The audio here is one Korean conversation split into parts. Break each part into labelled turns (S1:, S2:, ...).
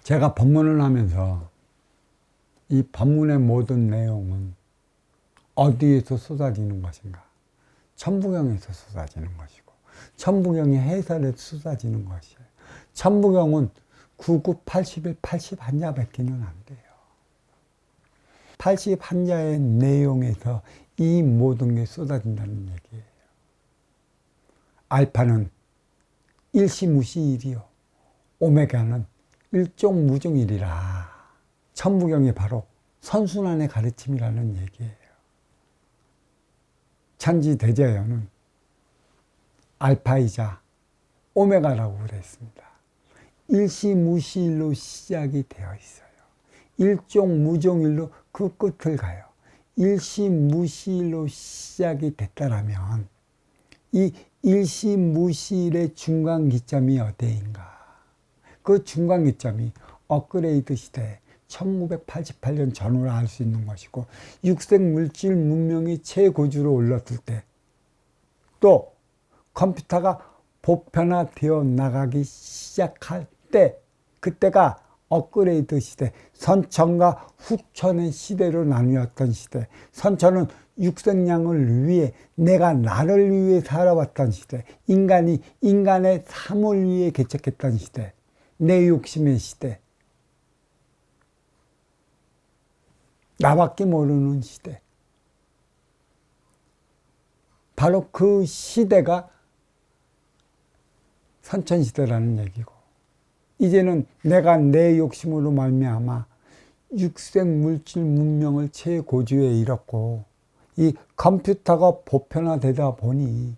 S1: 제가 법문을 하면서 이 법문의 모든 내용은 어디에서 쏟아지는 것인가? 천부경에서 쏟아지는 것이고, 천부경의 해설에서 쏟아지는 것이에요. 천부경은 99, 81, 81자 밖에는 안 돼요. 81자의 내용에서 이 모든 게 쏟아진다는 얘기예요. 알파는 일시무시일이요, 오메가는 일종무중일이라. 천부경이 바로 선순환의 가르침이라는 얘기예요. 천지대제어는 알파이자 오메가라고 그랬습니다. 일시무시일로 시작이 되어 있어요. 일종무종일로 그 끝을 가요. 일시무시일로 시작이 됐다라면 이 일시무시일의 중간기점이 어디인가? 그 중간기점이 업그레이드 시대 1988년 전후로 알 수 있는 것이고, 육생물질 문명이 최고주로 올랐을 때, 또 컴퓨터가 보편화되어 나가기 시작할 때, 그때가 업그레이드 시대, 선천과 후천의 시대로 나뉘었던 시대. 선천은 육생량을 위해, 내가 나를 위해 살아왔던 시대, 인간이 인간의 삶을 위해 개척했던 시대, 내 욕심의 시대, 나밖에 모르는 시대. 바로 그 시대가 선천시대라는 얘기고, 이제는 내가 내 욕심으로 말미암아 육생물질 문명을 최고주에 이뤘고, 이 컴퓨터가 보편화되다 보니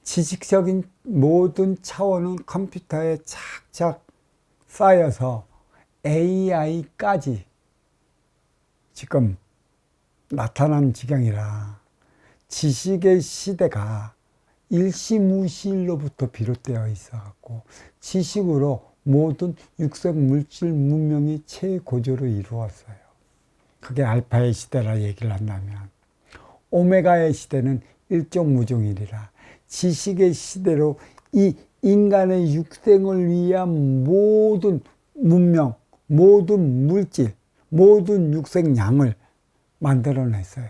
S1: 지식적인 모든 차원은 컴퓨터에 착착 쌓여서 AI까지 지금 나타난 지경이라, 지식의 시대가 일시무시일로부터 비롯되어 있어갖고 지식으로 모든 육생물질 문명이 최고조로 이루었어요. 그게 알파의 시대라 얘기를 한다면, 오메가의 시대는 일종무중일이라 지식의 시대로 이 인간의 육생을 위한 모든 문명, 모든 물질, 모든 육생량을 만들어냈어요.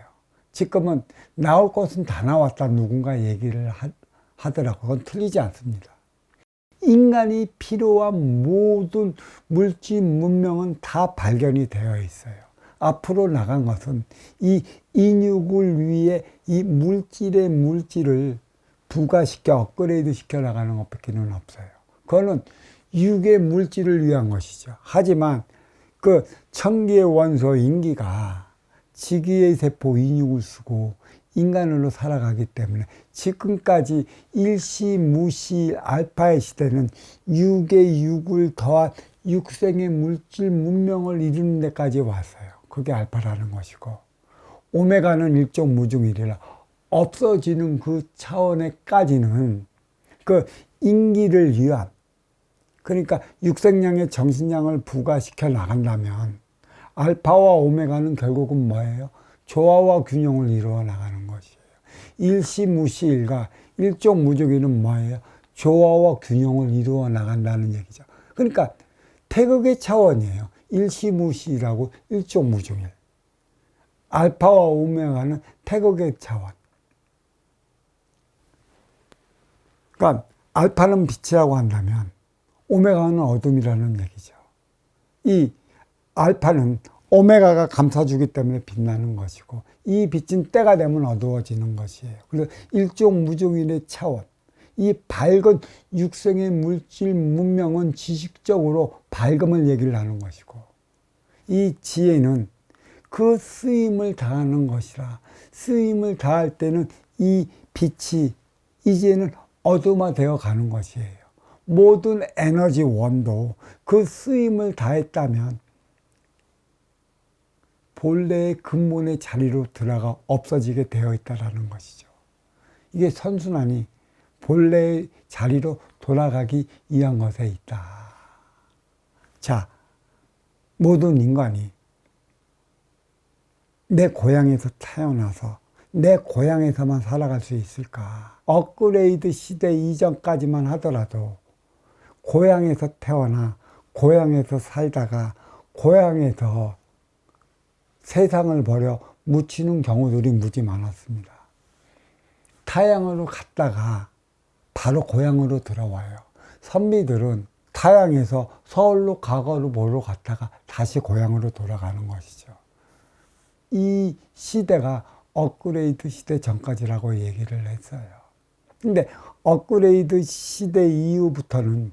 S1: 지금은 나올 것은 다 나왔다 누군가 얘기를 하더라고. 그건 틀리지 않습니다. 인간이 필요한 모든 물질 문명은 다 발견이 되어 있어요. 앞으로 나간 것은 이 인육을 위해 이 물질의 물질을 부가시켜 업그레이드 시켜 나가는 것밖에는 없어요. 그거는 육의 물질을 위한 것이죠. 하지만 그 천기의 원소 인기가 지기의 세포 인육을 쓰고 인간으로 살아가기 때문에 지금까지 일시무시 알파의 시대는 육의 육을 더한 육생의 물질 문명을 이루는 데까지 왔어요. 그게 알파라는 것이고, 오메가는 일종무중일이라 없어지는 그 차원에까지는 그 인기를 위한, 그러니까 육생량의 정신량을 부과시켜 나간다면 알파와 오메가는 결국은 뭐예요? 조화와 균형을 이루어 나가는 것이에요. 일시무시일과 일종무중일은 뭐예요? 조화와 균형을 이루어 나간다는 얘기죠. 그러니까 태극의 차원이에요. 일시무시일하고 일종무중일. 알파와 오메가는 태극의 차원. 그러니까 알파는 빛이라고 한다면 오메가는 어둠이라는 얘기죠. 이 알파는 오메가가 감싸주기 때문에 빛나는 것이고, 이 빛은 때가 되면 어두워지는 것이에요. 그래서 일종무중일의 차원, 이 밝은 육생의 물질 문명은 지식적으로 밝음을 얘기를 하는 것이고, 이 지혜는 그 쓰임을 다하는 것이라, 쓰임을 다할 때는 이 빛이 이제는 어둠화되어 가는 것이에요. 모든 에너지 원도 그 쓰임을 다했다면 본래의 근본의 자리로 들어가 없어지게 되어 있다는 것이죠. 이게 선순환이 본래의 자리로 돌아가기 위한 것에 있다. 자, 모든 인간이 내 고향에서 태어나서 내 고향에서만 살아갈 수 있을까? 업그레이드 시대 이전까지만 하더라도 고향에서 태어나 고향에서 살다가 고향에서 세상을 버려 묻히는 경우들이 무지 많았습니다. 타향으로 갔다가 바로 고향으로 들어와요. 선비들은 타향에서 서울로 과거로 보러 갔다가 다시 고향으로 돌아가는 것이죠. 이 시대가 업그레이드 시대 전까지라고 얘기를 했어요. 근데 업그레이드 시대 이후부터는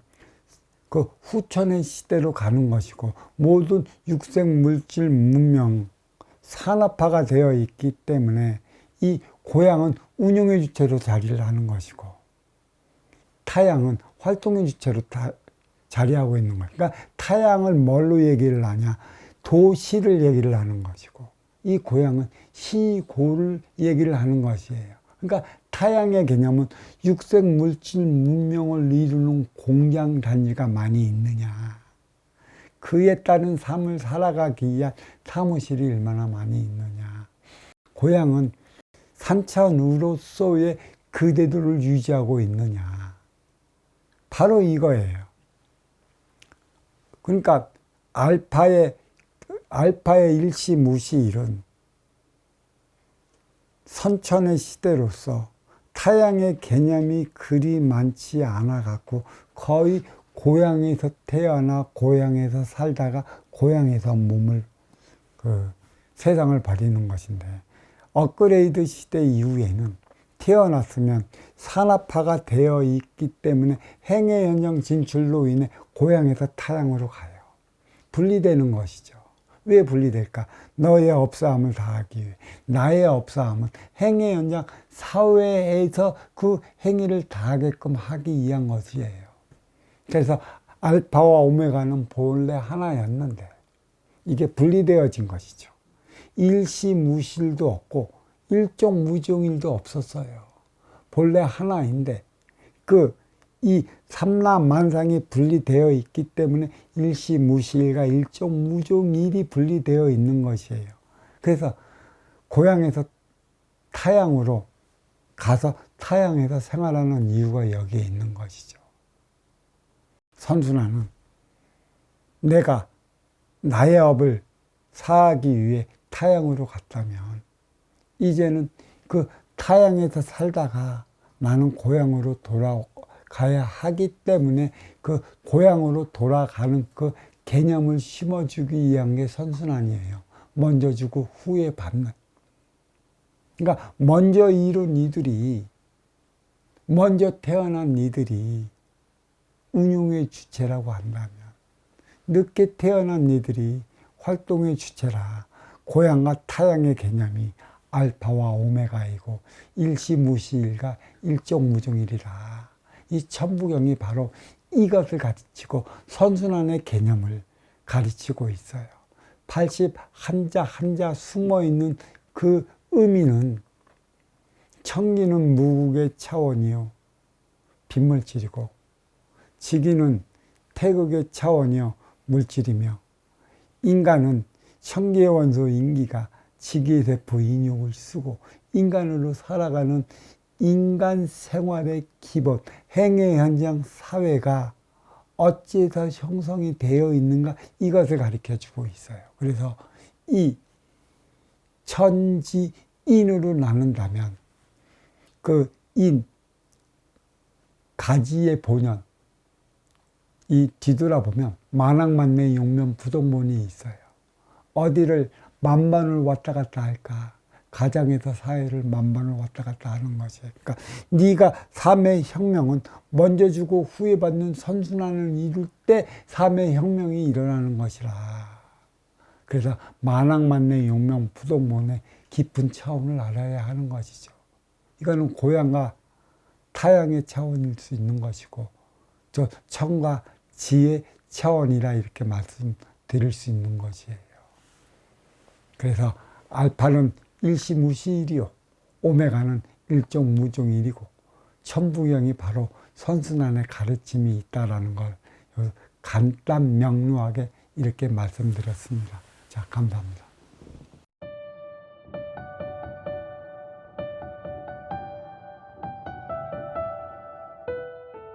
S1: 그 후천의 시대로 가는 것이고, 모든 육생 물질 문명 산업화가 되어 있기 때문에 이 고향은 운용의 주체로 자리를 하는 것이고, 타향은 활동의 주체로 자리하고 있는 거예요. 그러니까 타향을 뭘로 얘기를 하냐? 도시를 얘기를 하는 것이고, 이 고향은 시고를 얘기를 하는 것이에요. 그러니까 타향의 개념은 육생 물질 문명을 이루는 공장 단지가 많이 있느냐, 그에 따른 삶을 살아가기 위한 사무실이 얼마나 많이 있느냐, 고향은 산천으로서의 그대도를 유지하고 있느냐, 바로 이거예요. 그러니까 알파의 일시무시일은 선천의 시대로서 타향의 개념이 그리 많지 않아 갖고 거의 고향에서 태어나 고향에서 살다가 고향에서 몸을 세상을 버리는 것인데, 업그레이드 시대 이후에는 태어났으면 산업화가 되어 있기 때문에 행해 현장 진출로 인해 고향에서 타향으로 가요. 분리되는 것이죠. 왜 분리될까? 너의 업사함을 다하기 위해. 나의 업사함은 행해 현장 사회에서 그 행위를 다하게끔 하기 위한 것이에요. 그래서 알파와 오메가는 본래 하나였는데 이게 분리되어진 것이죠. 일시무실도 없고 일종무종일도 없었어요. 본래 하나인데 이 삼라만상이 분리되어 있기 때문에 일시무실과 일종무종일이 분리되어 있는 것이에요. 그래서 고향에서 타향으로 가서 타향에서 생활하는 이유가 여기에 있는 것이죠. 선순환은 내가 나의 업을 사하기 위해 타향으로 갔다면 이제는 그 타향에서 살다가 나는 고향으로 돌아가야 하기 때문에 그 고향으로 돌아가는 그 개념을 심어주기 위한 게 선순환이에요. 먼저 주고 후에 받는. 그러니까 먼저 이룬 이들이, 먼저 태어난 이들이 운용의 주체라고 한다면, 늦게 태어난 이들이 활동의 주체라 고향과 타향의 개념이 알파와 오메가이고 일시무시일과 일종무종일이라. 이 천부경이 바로 이것을 가르치고 선순환의 개념을 가르치고 있어요. 81자 한자 숨어있는 그 의미는 청기는 무국의 차원이요 빈물질이고, 지기는 태극의 차원이요 물질이며, 인간은 청기의 원소 인기가 지기의 세포 인육을 쓰고 인간으로 살아가는 인간 생활의 기본, 행해 현장 사회가 어찌해서 형성이 되어 있는가, 이것을 가르쳐 주고 있어요. 그래서 이 천지인으로 나눈다면 그 인, 가지의 본연, 이 뒤돌아보면 만왕만내 용면 부동본이 있어요. 어디를 만반을 왔다 갔다 할까? 가정에서 사회를 만반을 왔다 갔다 하는 것이에요. 그러니까 네가 삶의 혁명은 먼저 주고 후에 받는 선순환을 이룰 때 삶의 혁명이 일어나는 것이라. 그래서 만왕만내 용명 부동본의 깊은 차원을 알아야 하는 것이죠. 이거는 고향과 타향의 차원일 수 있는 것이고, 저 청과 지의 차원이라 이렇게 말씀드릴 수 있는 것이에요. 그래서 알파는 일시무시일이요 오메가는 일종무종일이고, 천부경이 바로 선순환의 가르침이 있다라는 걸 간단 명료하게 이렇게 말씀드렸습니다. 자, 감사합니다.